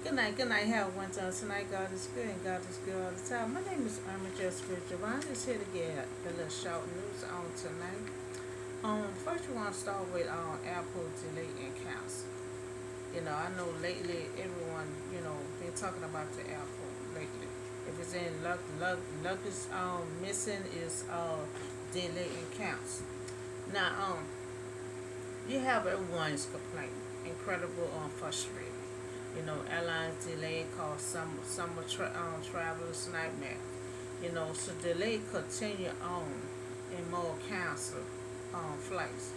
Good night, have one time. Tonight, God is good and God is good all the time. My name is Irma Jessica Javon. Is here to get a little short news on tonight. First we want to start with Apple delay and cancel. I know lately everyone, been talking about the Apple lately. If it's in luck is missing is delay and cancel. Now you have everyone's complaining, incredible frustrated. Airlines delay cause travelers nightmare. So delay continue on and more cancel flights.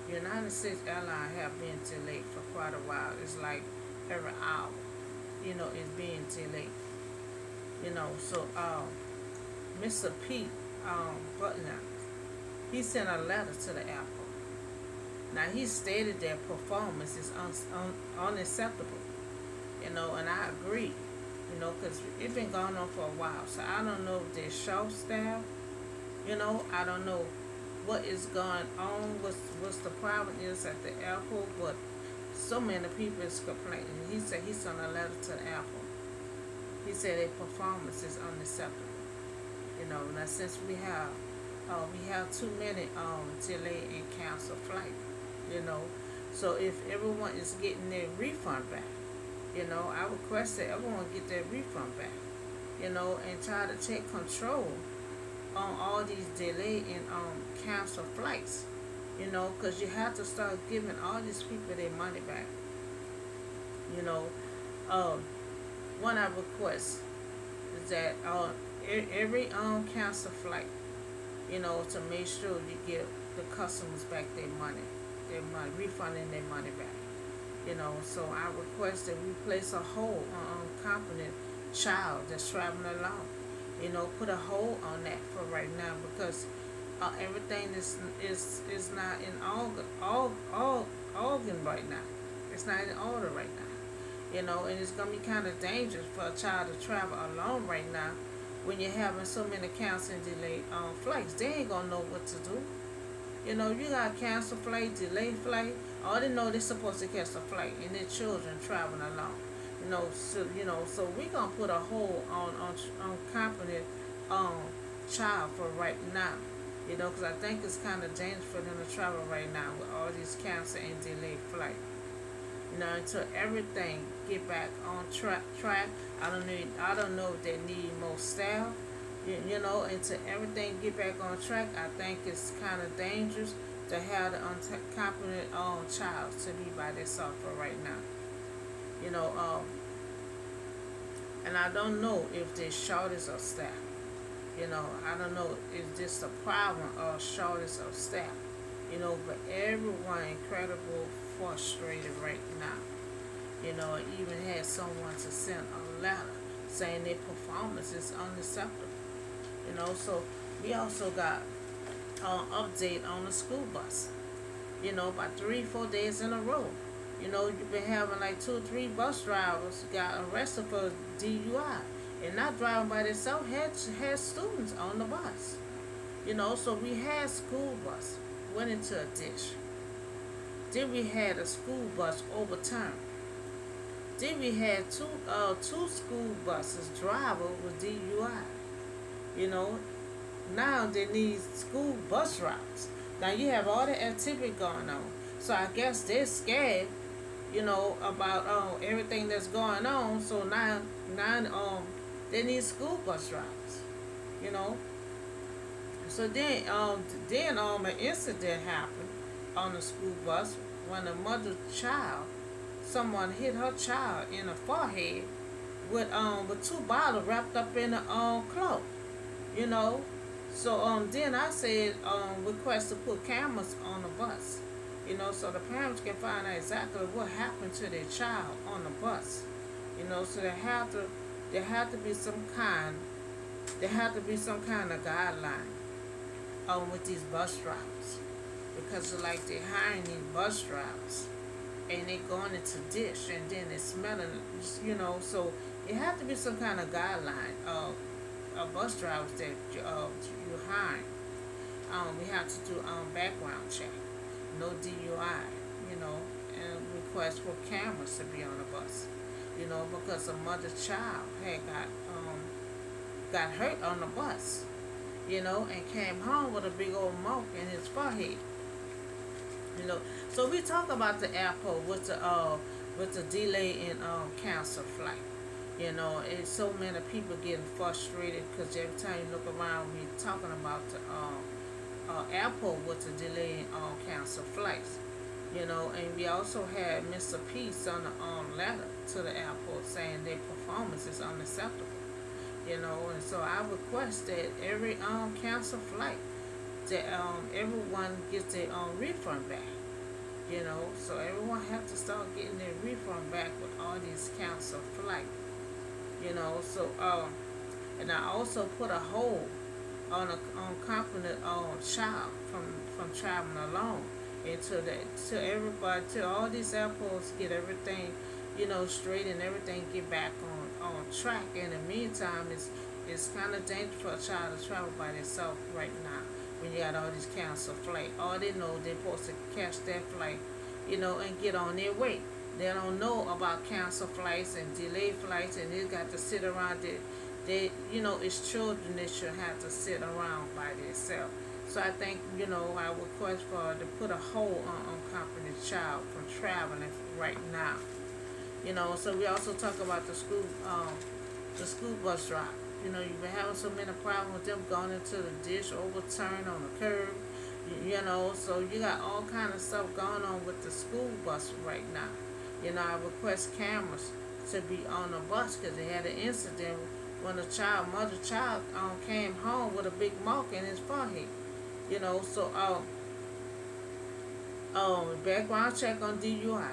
United States Airlines have been delayed for quite a while. It's like every hour, it's being delayed. So Mr. Pete Butler, he sent a letter to the airport. Now he stated their performance is unacceptable. And I agree. Because it's been going on for a while. So I don't know if they're short staff. I don't know what is going on, what's the problem is at the airport, but so many people is complaining. He said he sent a letter to the airport. He said their performance is unacceptable. Now since we have too many delay and cancel flight. You know, so if everyone is getting their refund back, I request that everyone get their refund back. And try to take control on all these delay and cancel flights. Because you have to start giving all these people their money back. You know, um, one I request is that every cancel flight, to make sure you give the customers back their money, refunding their money back. So I request that we place a hold on incompetent child that's traveling along. Put a hold on that for right now because everything is not in organ right now. It's not in order right now. And it's gonna be kind of dangerous for a child to travel alone right now when you're having so many cancel and delayed flights. They ain't gonna know what to do. You got cancel flight, delay flight. All they know they're supposed to catch the flight, and their children traveling along. So we gonna put a hold on competent um child for right now. Because I think it's kind of dangerous for them to travel right now with all these cancel and delayed flight. Until everything get back on track. I don't know if they need more staff. Until everything get back on track, I think it's kind of dangerous to have the incompetent child to be by themselves for right now. You know, um, and I don't know if there's shortage of staff. I don't know if this a problem or shortage of staff. But everyone incredible frustrated right now. I even had someone to send a letter saying their performance is unacceptable. So we also got an update on the school bus. About 3, 4 days in a row. You've been having like 2 or 3 bus drivers got arrested for DUI and not driving by themselves had students on the bus. So we had school bus went into a ditch. Then we had a school bus overturned. Then we had two school buses driver with DUI. You know, now they need school bus drivers. Now you have all the activity going on. So I guess they're scared, about everything that's going on. So now they need school bus drivers. You know. So then an incident happened on the school bus when a mother child, someone hit her child in the forehead with 2 bottles wrapped up in a cloth. You know. So then I said request to put cameras on the bus. So the parents can find out exactly what happened to their child on the bus. So there have to be some kind of guideline with these bus drivers because like they're hiring these bus drivers and they're going into dish and then they're smelling, so it have to be some kind of guideline of bus drivers that you hire. We have to do background check, no DUI, and request for cameras to be on the bus. because a mother child had got hurt on the bus, and came home with a big old mark in his forehead. You know, so we talk about the airport with the delay in cancel flight. It's so many people getting frustrated because every time you look around, we talking about the airport with the delay in cancel flights. And we also had Mr. Peace on the letter to the airport saying their performance is unacceptable. And so I request that every cancel flight that everyone gets their refund back. So everyone have to start getting their refund back with all these cancel flights. So and I also put a hold on company child from traveling alone, and to everybody, to all these airports get everything straight, and everything get back on track. In the meantime, it's kind of dangerous for a child to travel by themselves right now when you got all these canceled flights. All they know, they're supposed to catch that flight, and get on their way. They don't know about canceled flights and delayed flights, and they got to sit around. It's children that should have to sit around by themselves. So I think, I request for to put a hold on company child from traveling right now. So we also talk about the school bus driver. You've been having so many problems with them going into the ditch, overturned on the curb. So you got all kind of stuff going on with the school bus right now. I request cameras to be on the bus because they had an incident when a mother child, came home with a big mark in his forehead. So background check on DUI,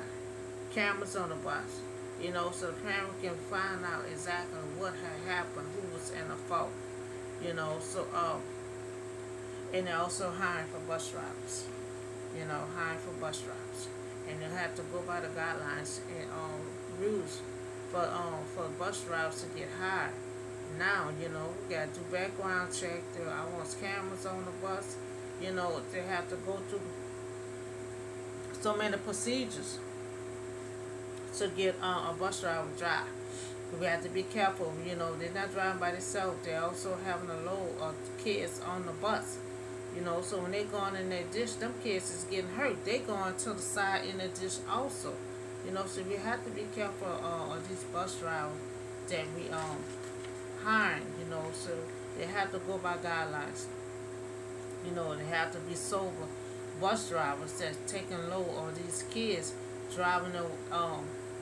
cameras on the bus. So the parent can find out exactly what had happened, who was in the fault. So and they're also hiring for bus drivers. Hiring for bus drivers, and they have to go by the guidelines and rules for bus drivers to get hired. Now, we gotta do background check. I want cameras on the bus. They have to go through so many procedures to get a bus driver to drive. We have to be careful. They're not driving by themselves. They're also having a load of kids on the bus. So when they going in that ditch, them kids is getting hurt. They going to the side in the ditch also. So we have to be careful of these bus drivers that we hiring. So they have to go by guidelines. They have to be sober bus drivers that's taking load on these kids driving them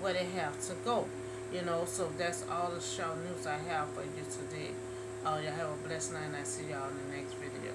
where they have to go. So that's all the show news I have for you today. Y'all have a blessed night, and I see y'all in the next video.